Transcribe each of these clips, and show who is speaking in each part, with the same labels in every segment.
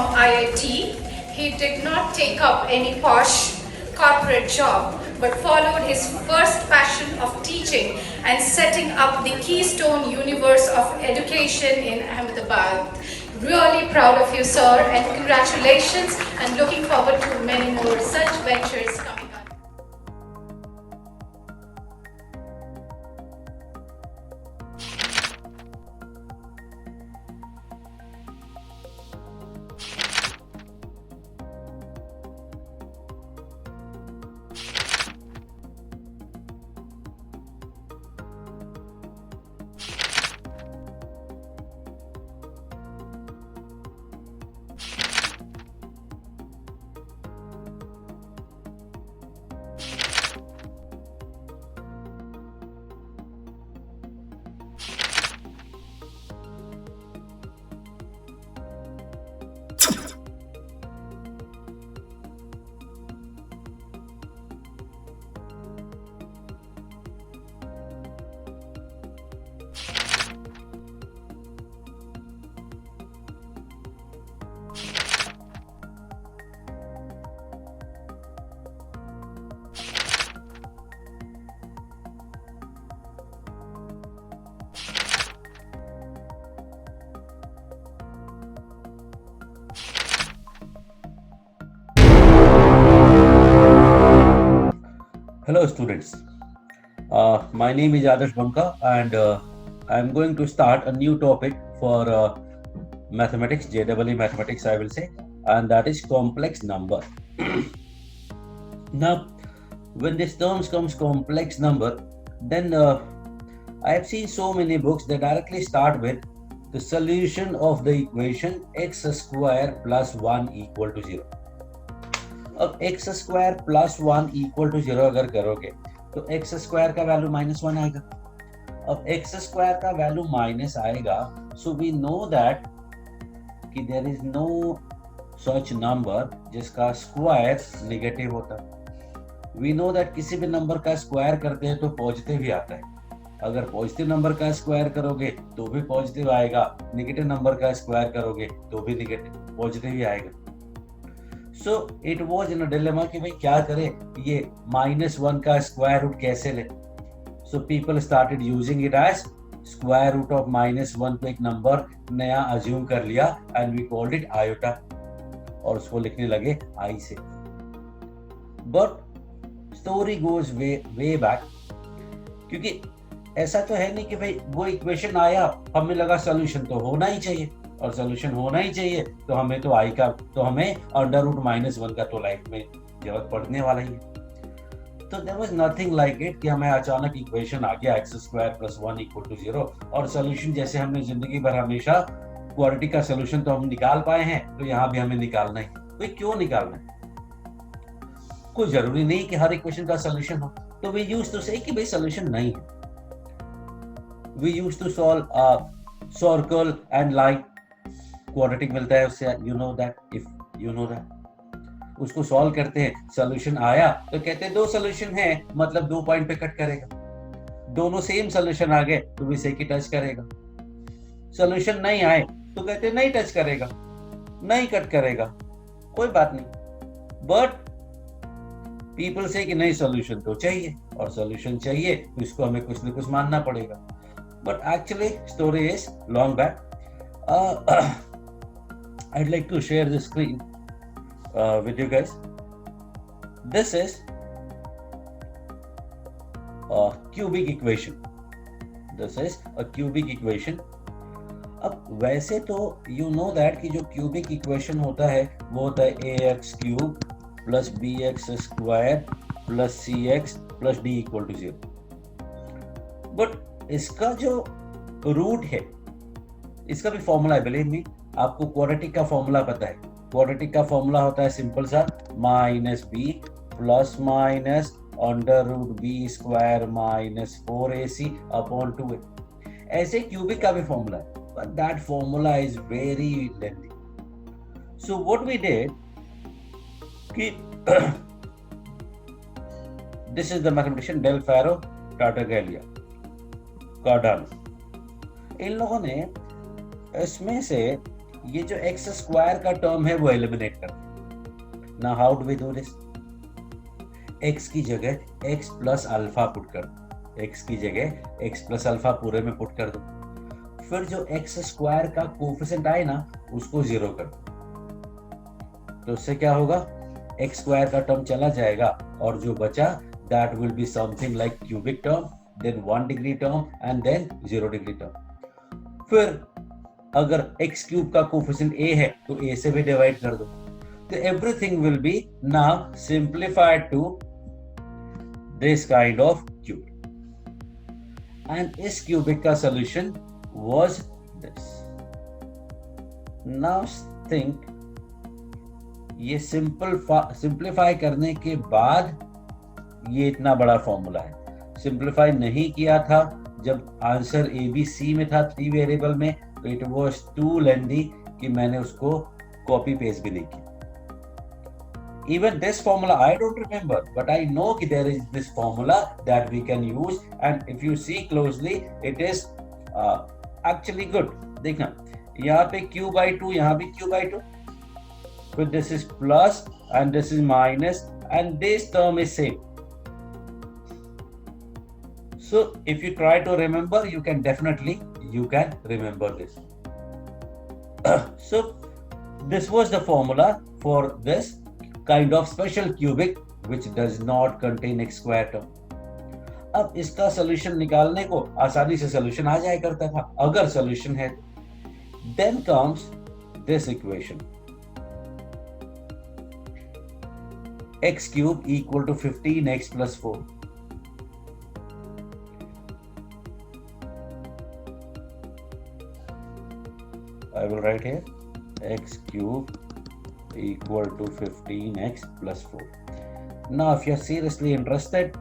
Speaker 1: from IIT. He did not take up any posh corporate job, but followed his first passion of teaching and setting up the Keystone Universe of Education in Ahmedabad. Really proud of you, sir, and congratulations, and looking forward to many more such ventures coming up.
Speaker 2: Hello, students. My name is Adarsh Banka, and I'm going to start a new topic for mathematics, JEE mathematics, I will say, and that is complex number. Now, when this term comes complex number, then I have seen so many books that directly start with the solution of the equation x square plus 1 equal to 0. अब x square plus one equal to zero अगर करोगे तो x square का value -1 आएगा. अब x square का value minus आएगा, so we know that कि there is no such number जिसका स्क्वायर नेगेटिव होता है. वी नो दैट किसी भी नंबर का स्क्वायर करते हैं तो पॉजिटिव ही आता है. अगर पॉजिटिव नंबर का स्क्वायर करोगे तो भी पॉजिटिव आएगा, नेगेटिव नंबर का स्क्वायर करोगे तो भी नेगेटिव पॉजिटिव ही आएगा. So it was in a dilemma कि भाई क्या करें, ये -1 का स्क्वायर रूट कैसे ले. So people started using it as square root of -1 को एक नंबर नया अज्यूम कर लिया and we called it iota, और उसको लिखने लगे आई से. But story goes way back, क्योंकि ऐसा तो है नहीं कि भाई वो इक्वेशन आया हमें लगा सोल्यूशन तो होना ही चाहिए, और सोल्यूशन होना ही चाहिए तो हमें तो आई का तो हमें अंडर रूट -1 का तो लाइफ में जरूरत पड़ने वाला ही है. तो there was nothing like it कि हमें अचानक इक्वेशन आ गया x square plus 1 equal to 0, और सोल्यूशन जैसे हमने जिंदगी भर हमेशा क्वाड्रेटिक का सोल्यूशन तो हम निकाल पाए हैं, तो यहाँ भी हमें निकालना है. तो क्यों निकालना है? कोई जरूरी नहीं कि हर इक्वेशन का सोल्यूशन हो. तो वी यूज्ड टू से कि भाई सोल्यूशन नहीं है. We used to solve circle and like quadratic मिलता है उससे, you know that, if you know that. उसको सॉल्व करते हैं, सॉल्यूशन आया तो कहते हैं दो सॉल्यूशन है, मतलब 2 पॉइंट पे कट करेगा. दोनों सेम सॉल्यूशन आ गए तो भी से की टच करेगा. सॉल्यूशन नहीं आए तो कहते हैं नहीं टच करेगा, नहीं कट करेगा, कोई बात नहीं. बट पीपल से कि नहीं सॉल्यूशन तो चाहिए, और सॉल्यूशन चाहिए तो इसको हमें कुछ ना कुछ मानना पड़ेगा. But actually story is long back. I'd like to share the screen with you guys. This is a cubic equation. This is a cubic equation. अब वैसे तो you know that कि जो cubic equation होता है वो होता है ax cube plus bx square plus cx plus d equal to 0. But इसका जो रूट है इसका भी फॉर्मूला है. बिलीव मी, आपको क्वाड्रेटिक का फॉर्मूला पता है. क्वाड्रेटिक का फॉर्मूला होता है सिंपल सा -b plus minus under root b square -4ac upon 2a. ऐसे क्यूबिक का भी फॉर्मूला है, but that formula is very lengthy. So what we did कि this is the mathematician del Ferro Tartaglia Cardano. इन लोगों ने इसमें से ये जो एक्स स्क्वायर का टर्म है वो एलिमिनेट कर दो। Now how do we do this? X की जगह एक्स प्लस अल्फा पुट कर दो, एक्स की जगह एक्स प्लस अल्फा पूरे में पुट कर दो। फिर जो एक्स स्क्वायर का कोफिशिएंट आए ना उसको जीरो कर दो, तो उससे क्या होगा, एक्स स्क्वायर का टर्म चला जाएगा और जो बचा that will be something like cubic term, then 1 degree term and then 0 degree term. फिर अगर x क्यूब का कोफिशिएंट a है तो a से भी डिवाइड कर दो, तो everything will be now simplified to this kind of cube, and इस क्यूबिक का solution was this. Now think, ये सिंप्लीफाई करने के बाद ये इतना बड़ा फॉर्मूला है। सिंप्लीफाई नहीं किया था जब आंसर ए बी सी में था 3 वेरिएबल में, तो इट वाज टू लेंदी कि मैंने उसको कॉपी पेस्ट भी नहीं किया। Even this formula I don't remember, but I know that there is this formula that we can use, and if you see closely, it is actually good. देखना यहाँ पे q by 2, यहाँ भी q by 2, फिर this is plus and this is minus and this term is same. So if you try to remember, you can remember this. So this was the formula for this kind of special cubic which does not contain x square term. अब इसका solution निकालने को आसानी से solution आ जाया करता था अगर सॉल्यूशन है। Then comes this equation, x cube equal to 15x plus 4। I will write here x cube equal to 15x plus 4. Now if you are seriously interested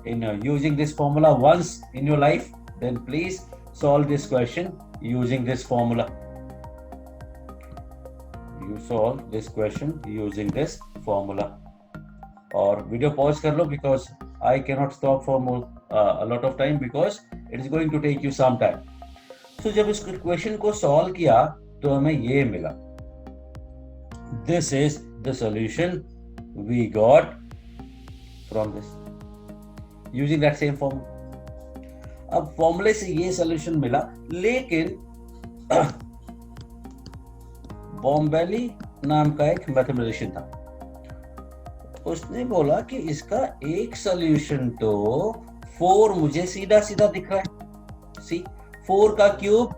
Speaker 2: in using this formula once in your life, then please solve this question using this formula. You solve this question using this formula. और video pause कर लो because I cannot stop for more a lot of time because it is going to take you some time. So जब इस question को solve किया तो हमें ये मिला, this is the solution we got from this using that same formula. अब फॉर्मूले से ये सॉल्यूशन मिला, लेकिन बॉम्बेली नाम का एक मैथमेटिशियन था, उसने बोला कि इसका एक सॉल्यूशन तो 4 मुझे सीधा सीधा दिख रहा है। सी 4 का cube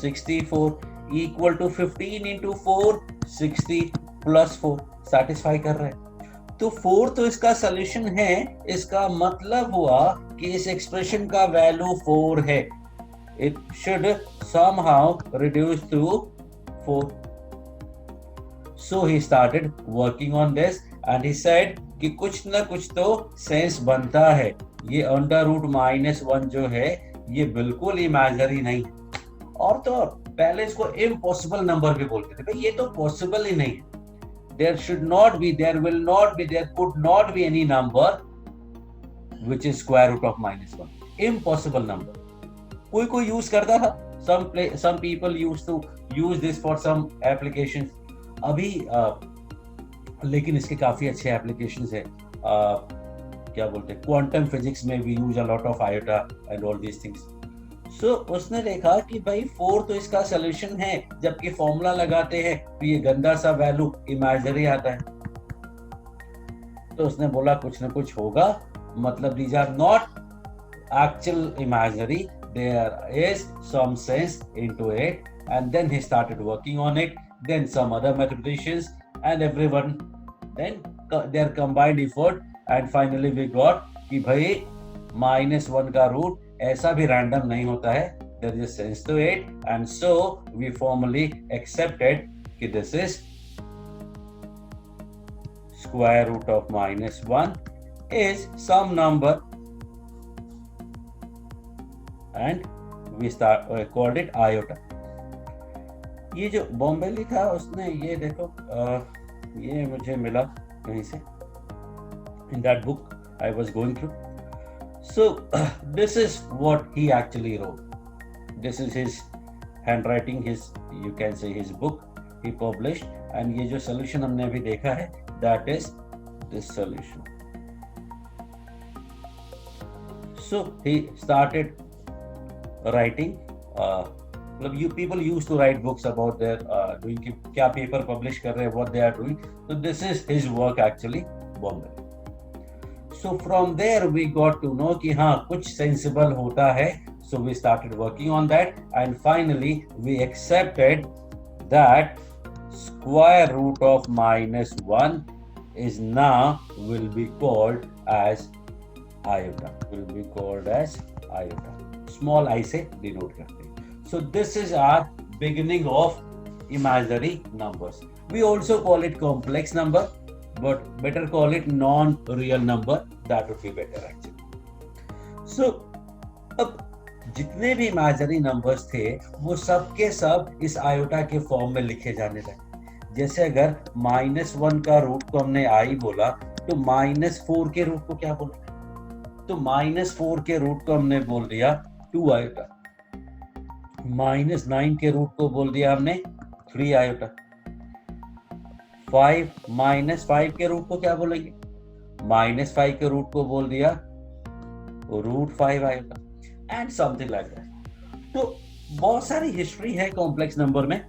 Speaker 2: 64 equal to 15 into 4 60 plus 4 satisfy कर रहा है। तो 4 तो इसका सॉल्यूशन है, इसका मतलब हुआ कि इस एक्सप्रेशन का वैल्यू 4 है। It should somehow reduce to 4। So he started working on this and he said कि कुछ ना कुछ तो सेंस बनता है, ये अंडर रूट -1 जो है ये बिल्कुल इमेजिनरी नहीं है। और तो और पहले इसको इम्पॉसिबल नंबर भी बोलते थे, भाई ये तो पॉसिबल ही नहीं है। There should not be, there will not be, there could not be any number which is square root of -1. Impossible number. कोई यूज करता था, some people used to use this for some applications. अभी लेकिन इसके काफी अच्छे applications है, क्या बोलते हैं, क्वांटम फिजिक्स में we use a lot of iota and all these things. So उसने देखा कि भाई 4 तो इसका सॉल्यूशन है, जबकि फॉर्मूला लगाते हैं तो ये गंदा सा वैल्यू इमेजिनरी आता है। तो उसने बोला कुछ ना कुछ होगा, मतलब these are not actual imaginary, there is some sense into it, and then he started working on it. Then some other mathematicians and everyone, then their combined effort, and finally we got कि भाई -1 का root ऐसा भी random नहीं होता है, there is a sense to it, and so we formally accepted कि this is square root of -1 is some number, and we called it iota. ये जो बॉम्बेली था उसने ये देखो, ये मुझे मिला कहीं से, in that book I was going through. So this is what he actually wrote. This is his handwriting his, you can say his book he published, and ये जो solution हमने अभी देखा है, that is this solution. So he started writing. You people used to write books about their doing कि क्या paper publish कर रहे हैं, what they are doing. So this is his work actually, Bombay. So from there we got to know कि हाँ कुछ sensible होता है. So we started working on that, and finally we accepted that square root of -1 is now will be called as iota. Will be called as iota. Small I से denote करते हैं. So this is our beginning of imaginary numbers. We also call it complex number, but better call it non-real number. That would be better actually. So अब जितने भी imaginary numbers थे वो सब के सब इस आयोटा के फॉर्म में लिखे जाने लगे. जैसे अगर -1 का रूट को हमने आई बोला, तो -4 के रूट को क्या बोला, तो -4 के रूट को हमने बोल दिया 2 आयोटा. -9 के रूट को बोल दिया हमने 3 आयोटा. 5 के रूट को क्या बोलेंगे, -5 के रूट को बोल दिया √5 iota, and something like that. तो बहुत सारी हिस्ट्री है कॉम्प्लेक्स नंबर में.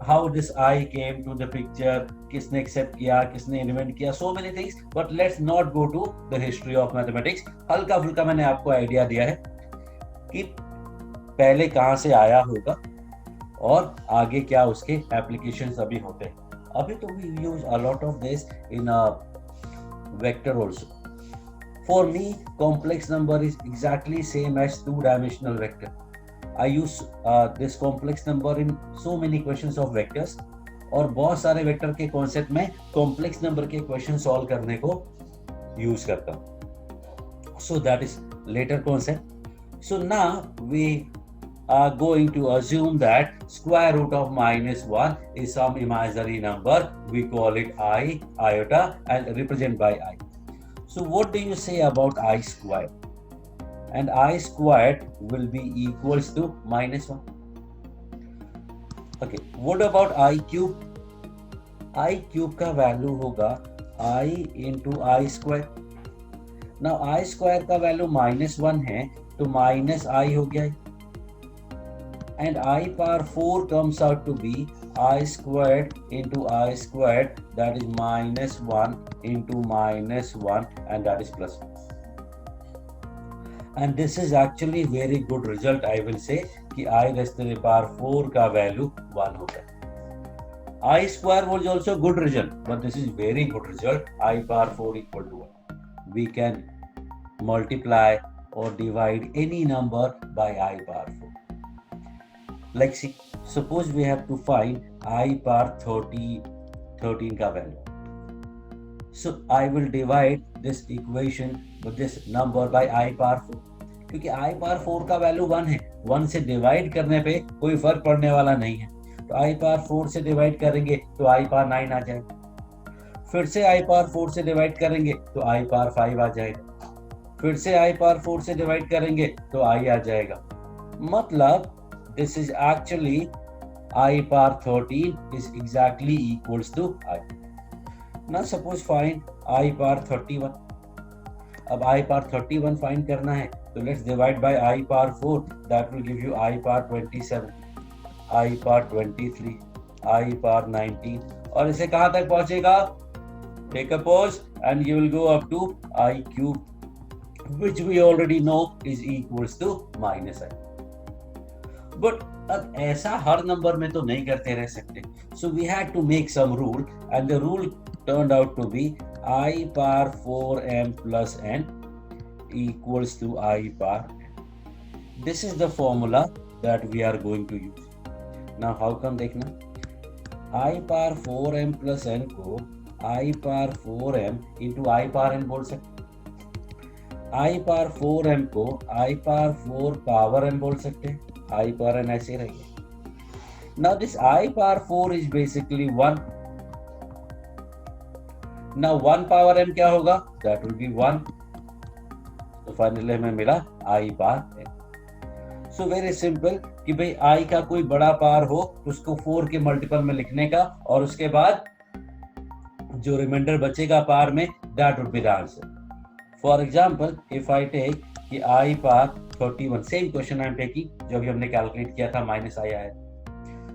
Speaker 2: How this I came to the picture, किसने एक्सेप्ट किया, किसने इन्वेंट किया, so many things. But let's not go to the history of mathematics. हल्का फुल्का मैंने आपको आइडिया दिया है कि पहले कहाँ से आया होगा और आगे क्या उसके एप्लीकेशंस अभी होते हैं. अभी तो we use a lot of this in vector also. For me, complex number is exactly same as two-dimensional vector. I use this complex number in so many questions of vectors. और बहुत सारे vector के concept में complex number के question solve करने को use करता हूँ. So that is later concept. So now we are going to assume that square root of -1 is some imaginary number. We call it I, iota, and represent by I. So what do you say about I squared? And I squared will be equals to -1. Okay, what about I cube? I cube का value होगा I into I square. Now I square का value -1 है, तो -I हो गया. And I power 4 comes out to be I squared into I squared, that is -1 into -1, and that is +1. And this is actually very good result, I will say, कि I raised to the power 4 का value 1 होता है. I square was also good result, but this is very good result. I power 4 equal to 1. We can multiply or divide any number by I power 4. Like see, suppose we have to find I power 13 का value. So I will divide this equation with this number by I power 4. क्योंकि I power 4 का value 1 है, 1 से divide करने पे कोई फर्क पड़ने वाला नहीं है. तो I power 4 से डिवाइड करेंगे तो I power 9 आ जाएगा. फिर से I power 4 से डिवाइड करेंगे तो I power 5 आ जाएगा. फिर से I power 4 से डिवाइड करेंगे तो I आ जाएगा. मतलब this is actually I power 13 is exactly equals to I. Now suppose find I power 31. अब I power 31 find करना है, तो let's divide by I power 4. That will give you I power 27, I power 23, I power 19. और इसे कहाँ तक पहुँचेगा? Take a pause and you will go up to I cube, which we already know is equals to -I. But अब ऐसा हर number में तो नहीं करते रह सकते. So we had to make some rule, and the rule turned out to be I power 4m plus n equals to I power n. This is the formula that we are going to use. Now how come देखना, I power 4m plus n को I power 4m into I power n बोल सकते. I power 4m को I power 4 power m बोल सकते हैं. I power n ऐसे रहेगा. Now this I power 4 is basically 1. Now 1 power m क्या होगा? That will be 1. तो फाइनली हमें मिला I power n. So very simple कि भाई आई का कोई बड़ा पार हो तो उसको 4 के मल्टीपल में लिखने का, और उसके बाद जो रिमाइंडर बचेगा पार में, that would be the answer. For example if I take कि I power 31, same question I am taking जो अभी हमने कैलकुलेट किया था, माइनस आई आया,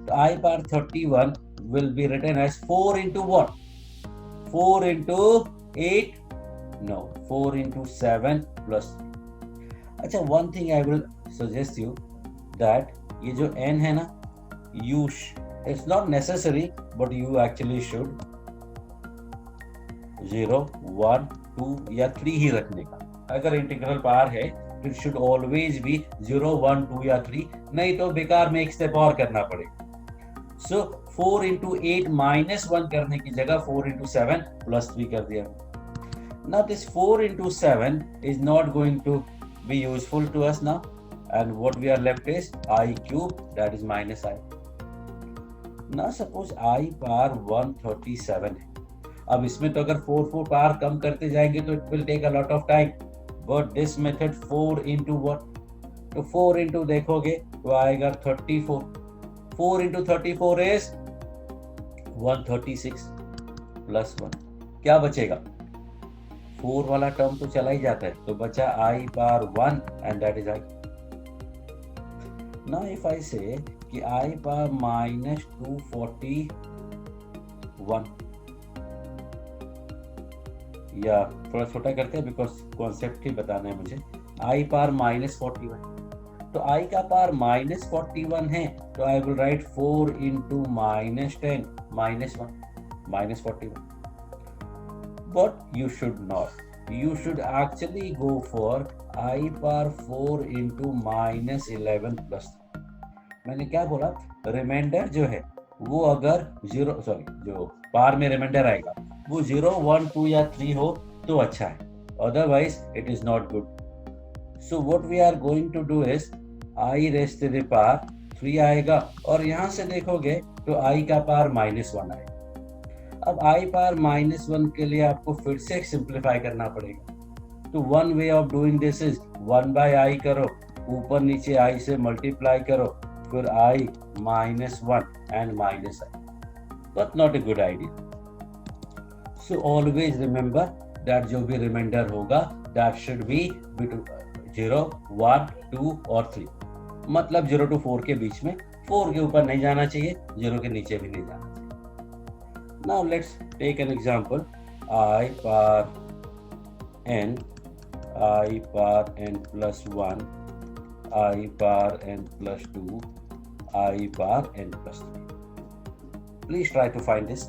Speaker 2: तो आई power 31 will be written as 4 into what? 4 into 8? No, 4 into 7 plus 3. अच्छा, one thing I will suggest you that ये जो n है ना, it's not necessary but you actually should 0, 1, 2 या 3 ही रखने का. अगर इंटीग्रल पार है तो it should always be 0, 1, 2 या 3, नहीं तो बेकार में एक स्टेप और करना पड़ेगा. So 4 into 8 minus 1 करने की जगह 4 into 7 plus 3 कर दिया. Now this 4 into 7 is not going to be useful to us now, and what we are left is I cube, that is minus I. Now suppose I power 137 है. अब इसमें तो अगर 4 पावर कम करते जाएंगे तो it will take a lot of time, but this method 4 into what? तो 4 into देखोगे तो आएगा 34. 4 into 34 is 136 plus 1. क्या बचेगा? 4 वाला टर्म तो चला ही जाता है, तो बचा I power 1 and that is I. Now if I say कि I power minus 241, या थोड़ा छोटा करते हैं बिकॉज कॉन्सेप्ट ही बताना है मुझे. I power minus 41, तो I का पावर माइनस 41 है, तो I will write 4 into minus 10 minus 1 minus 41. But you should not, you should actually go for I power 4 into minus 11 plus 3. मैंने क्या बोला? रिमाइंडर जो है वो अगर जो पार में रिमाइंडर आएगा वो 0, 1, 2 या 3 हो तो अच्छा है, otherwise it is not good. So what we are going to do is I raised to the power 3 आएगा, और यहाँ से देखोगे तो I का पावर -1 आएगा. अब I पावर -1 के लिए आपको फिर से सिंप्लीफाई करना पड़ेगा. तो one way of doing this is 1 by I करो, ऊपर नीचे I से मल्टीप्लाई करो, फिर I -1 and -I. But not a good idea. So always remember that जो भी रिमाइंडर होगा that should be between 0, 1, 2 और 3. मतलब 0 to 4 के बीच में, 4 के ऊपर नहीं जाना चाहिए, 0 के नीचे भी नहीं जाना चाहिए. Now let's take an example. I power n, I power n plus 1, I power n plus 2, I power n plus 3. Please try to find this.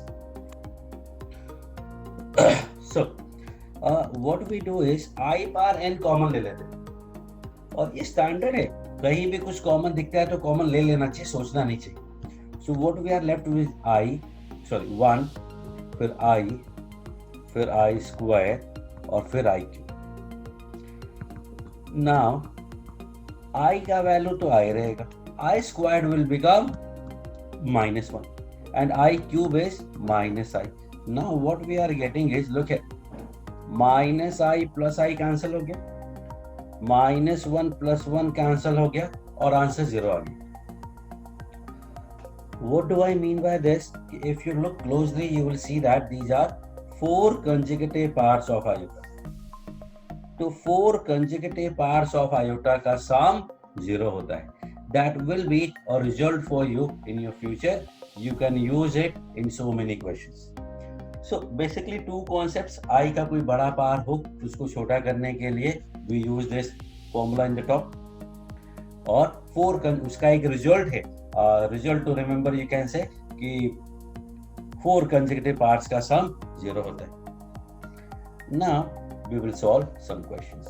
Speaker 2: So what we do is I power n common ले लेते हैं, और ये standard है, कहीं भी कुछ common दिखता है तो कॉमन ले लेना चाहिए, सोचना नहीं चाहिए. So what we are left with 1, फिर I, फिर I स्क्वायर और फिर I क्यूब. नाउ I का वैल्यू तो I रहेगा, I squared will become -1 and I cube is -I. Now what we are getting is, look at -I plus I cancel हो गया, -1 plus 1 कैंसिल हो गया, और आंसर 0 आ गया. What do I mean by this? If you look closely, you will see that these are 4 consecutive parts of iota. तो 4 consecutive parts of iota का sum 0 होता है. That will be a result for you in your future. You can use it in so many questions. So basically 2 concepts. I का कोई बड़ा पार हो उसको छोटा करने के लिए we use this formula in the top, और 4 उसका एक रिजल्ट है. Result to remember you can say कि 4 consecutive parts का सम 0 होता है. Now we will solve some questions.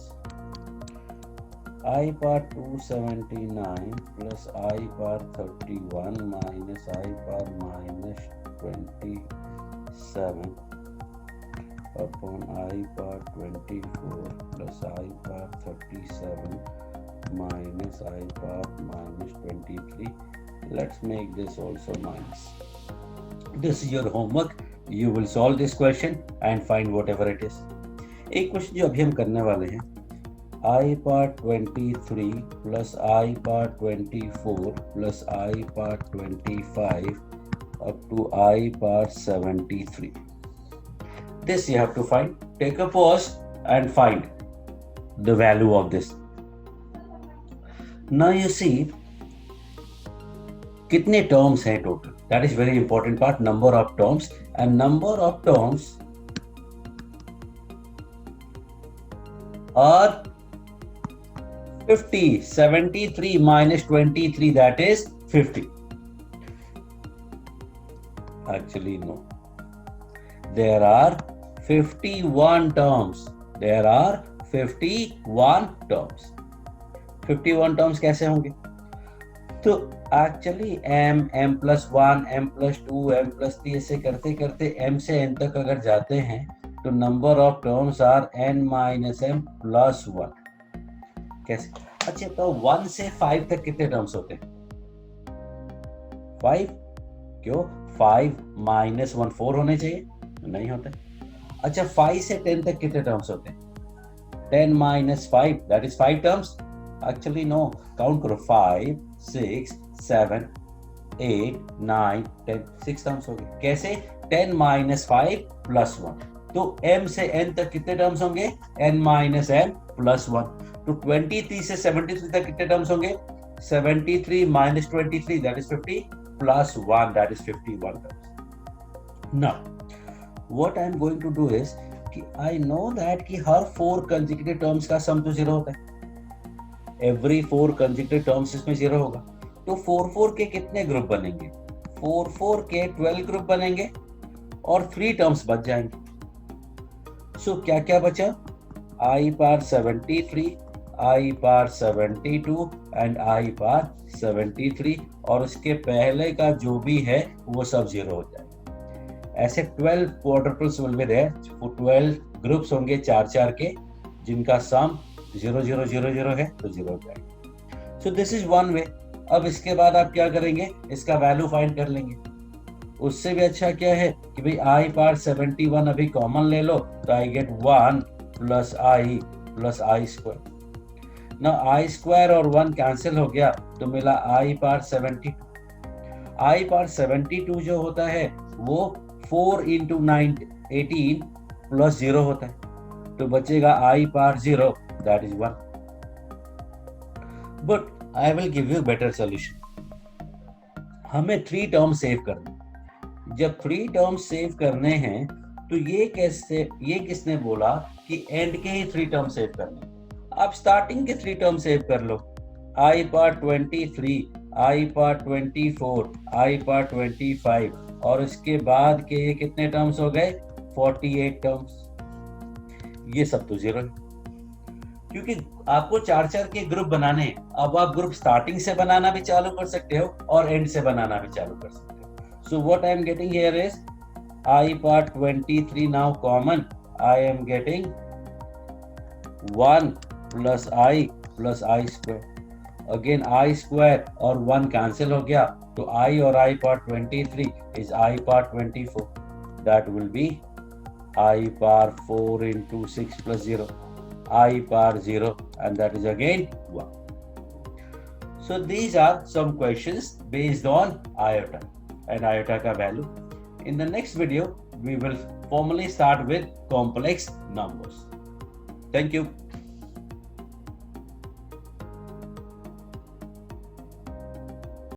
Speaker 2: I power 279 plus I power 31 minus I power -27 upon I power 24 plus I power 37 minus I power -23. Let's make this also minus. This is your homework. You will solve this question and find whatever it is. एक question जो अभी हम करने वाले हैं, I power 23 plus I power 24 plus I power 25 up to I power 73. This you have to find. Take a pause and find the value of this. Now you see कितने terms हैं total. That is very important part. Number of terms, and number of terms are 50. 73 minus 23, that is 50. Actually no. There are 51 terms. There are 51 terms. 51 terms कैसे होंगे? तो actually m plus 1, m plus 2, m plus 3 ऐसे करते करते m से n तक अगर जाते हैं तो number of terms are n minus m plus 1. कैसे? अच्छा तो 1 से 5 तक कितने टर्म्स होते हैं? 5. क्यों? 5 minus 1 4 होने चाहिए? नहीं होते. अच्छा 5 से 10 तक कितने टर्म्स होते हैं? 10 minus 5, that is 5 terms. Actually no, count करो. 5, 6, 7, 8, 9, 10, 6 टर्म्स हो गए. कैसे? 10 minus 5 plus 1. तो m से n तक कितने टर्म्स होंगे? n minus m plus 1. तो 23 से 73 तक कितने टर्म्स होंगे? 73 minus 23, that is 50, plus 1, that is 51 terms. Now, what I am going to do is कि I know that कि हर 4 consecutive terms का sum तो 0 होता है. Every 4 consecutive terms इसमें 0 होगा. तो 4 के कितने ग्रुप बनेंगे? 4 के 12 ग्रुप बनेंगे और 3 टर्म्स बच जाएंगे. सो क्या क्या बचा? I power 73, I power 72 and I power 73, और उसके पहले का जो भी है वो सब 0 हो जाएगा. ऐसे 12 क्वाड्रुपल्स विल बी देयर. 12 ग्रुप्स होंगे 4 के, जिनका सम 0 0 0 0 है तो 0 हो जाएगा. So this is one way. अब इसके बाद आप क्या करेंगे? इसका वैल्यू फाइंड कर लेंगे. उससे भी अच्छा क्या है कि भाई I पावर 71 अभी कॉमन ले लो तो I get 1 plus I square. ना I स्क्वायर और 1 कैंसिल हो गया तो मिला I पावर 72. I पावर 72 जो होता है वो 4 into 9 18 प्लस 0 होता है, तो बचेगा I power 0, that is 1. But I will give you better solution. हमें 3 टर्म सेव करने. जब 3 टर्म सेव करने हैं तो ये किसने बोला कि एंड के ही 3 टर्म सेव करने? आप स्टार्टिंग के 3 टर्म सेव कर लो. I power 23, I power 24, I power 25, और इसके बाद के ये कितने टर्म्स हो गए? 48 टर्म्स. ये सब तो 0 है, क्योंकि आपको 4 के ग्रुप बनाने हैं. अब आप ग्रुप स्टार्टिंग से बनाना भी चालू कर सकते हो और एंड से बनाना भी चालू कर सकते हो. So what I am getting here is I power 23 now common. I am getting 1 plus I square. Again I square और 1 कैंसिल हो गया तो I और I power 23 is I power 24. That will be I power 4 into 6 plus 0, I power 0, and that is again 1. So these are some questions based on iota and iota ka value. In the next video, we will formally start with complex numbers. Thank you.